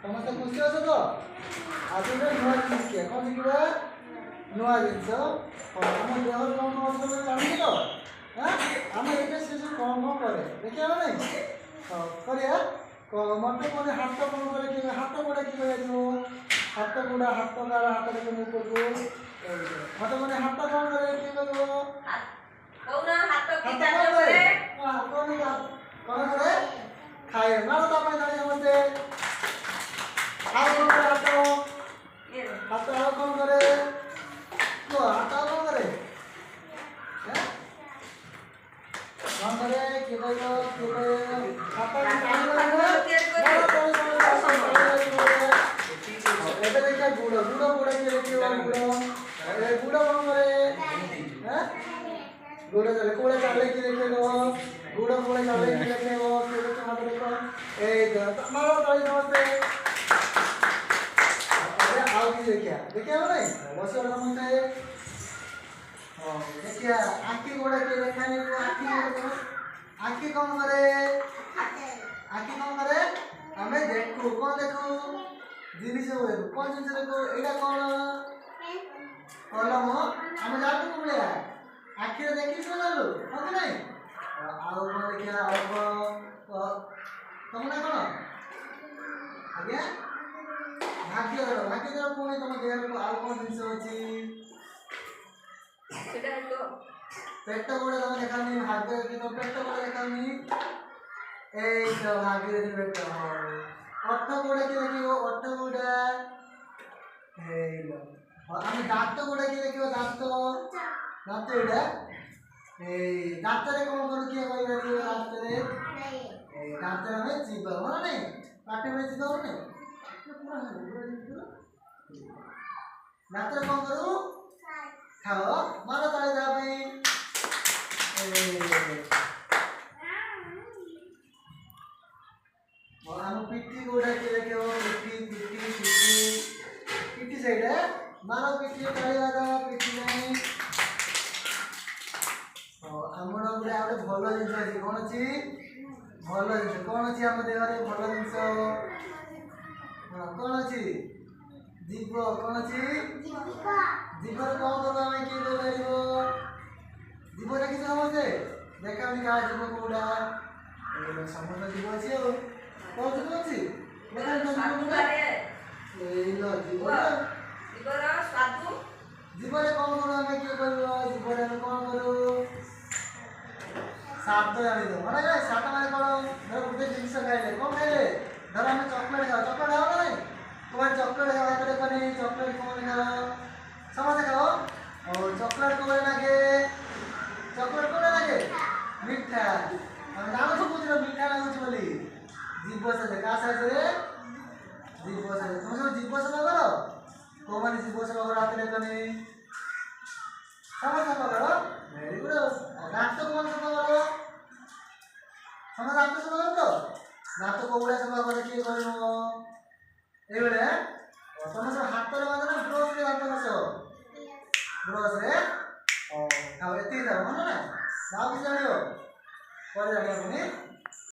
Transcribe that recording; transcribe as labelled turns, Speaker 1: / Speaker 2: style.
Speaker 1: ସମସ୍ତେ ଖୁସି ଅଛ ତ? ଆଜି ଗୋଟେ ନୂଆ ଜିନିଷ ଶିଖିବା। କ'ଣ ଶିଖିବା? ନୂଆ ଜିନିଷ। ଆମ ଦେହରେ କ'ଣ କ'ଣ ଅଛି ତମେ ଜାଣିଛ ତ? ଆମେ ଏଇଟା ସେ ସବୁ କ'ଣ କ'ଣ କରେ ଦେଖିବା ନା ନାଇଁ? ହଁ କରିବା। ମତେ ମାନେ ହାତ କ'ଣ କରେ କି ହାତ ଗୋଡ଼ା କି କରାଯିବ? ହାତ ଗୋଡ଼ା ହାତ ଗାର ହାତ ଦେଖୁନ ଉପରକୁ। ମତେ ମାନେ ହାତ କ'ଣ କରେ କି କରିବ? କ'ଣ କରେ? ଖାଏ। ମାର ତା ପାଇଁ ଜାଣି ସମସ୍ତେ। ଆଉ କ'ଣ କରେ ହାତ? ହାତ ଆଉ କ'ଣ କରେ? କୁହ ହାତ ଆଉ କ'ଣ କରେ? କ'ଣ କରେ? କିଏ କହିବ? କିଏ କହିବ? ହାତ ଏବେ ଦେଖିବା ଗୁଡ଼ ଗୁଡ଼ ଗୁଡ଼ କିଏ ଦେଖିବ? ଗୁଡ଼ ଗୁଡ଼ କ'ଣ କରେ? गुड़ चले कोड़े चाले की देखेगा गुड़ कोड़े चाले की देखेगा किधर तो हाथ देखो एक मारो ताली नमस्ते अरे आओ की देखिए देखिए हो नहीं बस और नमस्ते हाँ देखिए आँखी कोड़े के देखाने को आँखी कौन करे आँखी कौन करे हमें देखो कौन देखो जीवी से हुए कौन जिनसे देखो इधर कौन कॉलम हमें जाते को मिलेगा आखिर देखी तो ना लो ओके नहीं आओ कौन देखिए आओ तुम ना कौन आगे भाग्य दर पुणी तुम देह को आओ कौन जिनसे होची पेट गोड़े तुम देखा नहीं भाग्य की तो पेट गोड़े देखा नहीं ए तो भाग्य दे पेट अट्ठ गोड़े की देखियो अट्ठ गोड़ा ए लो हमें दांत गोड़े की देखियो दांत दांत एडा ए दांत रे कोन करू किया कहि रहलियो दांत रे ए दांत रे में जीभ हो नहीं पाटे में जीभ हो नहीं दांत रे कोन करू खाओ मारो ताले जा भाई ए और हम पिट्टी गोड़ा के देखो पिट्टी पिट्टी पिट्टी पिट्टी साइड है मारो पिट्टी ताले वाला पिट्टी नहीं ଆମର ଗୋଟେ ଆଉ ଗୋଟେ ଭଲ ଜିନିଷ ଅଛି କ'ଣ ଅଛି ଭଲ ଜିନିଷ କ'ଣ ଅଛି ଆମ ଦେହରେ ଭଲ ଜିନିଷ କ'ଣ ଅଛି ଜୀବ କ'ଣ ଅଛି ଜୀବରେ କ'ଣ କରୁ ଆମେ କିଏ କହିପାରିବ ଜୀବ ଦେଖିଛ ସମସ୍ତେ ଦେଖାନି କାହା ଜୀବ କୋଉଟା ସମସ୍ତ ଜୀବ ଅଛି ଆଉ କ'ଣ ଜୀବ ଅଛି ଜୀବରେ କ'ଣ କରୁ ଆମେ କିଏ କରିବ ଜୀବରେ ଆମେ କ'ଣ କରୁ सात जानी दो माने काय सात माने कोन धर गुटे जिंस खाइले कोन खाइले धर हम चॉकलेट खाओ ना नहीं तुम्हारे चॉकलेट खाओ हाथ कोनी चॉकलेट कोन खाओ समझ खाओ और चॉकलेट कोन लागे मीठा हम जानो सब कुछ मीठा लागो छ बोली जीव से देखा से जीव से तुम सब जीव से करो को माने जीव से करो हाथ कोनी समझ करो वेरी गुड दांत कोन से करो समझ दांत से करो तो दांत को उड़ा से करो किए करो ए बेले समझ हाथ रे माने ब्रश रे दांत घसो ब्रश रे खाओ एती जाओ माने ना ना भी जानियो पर जानियो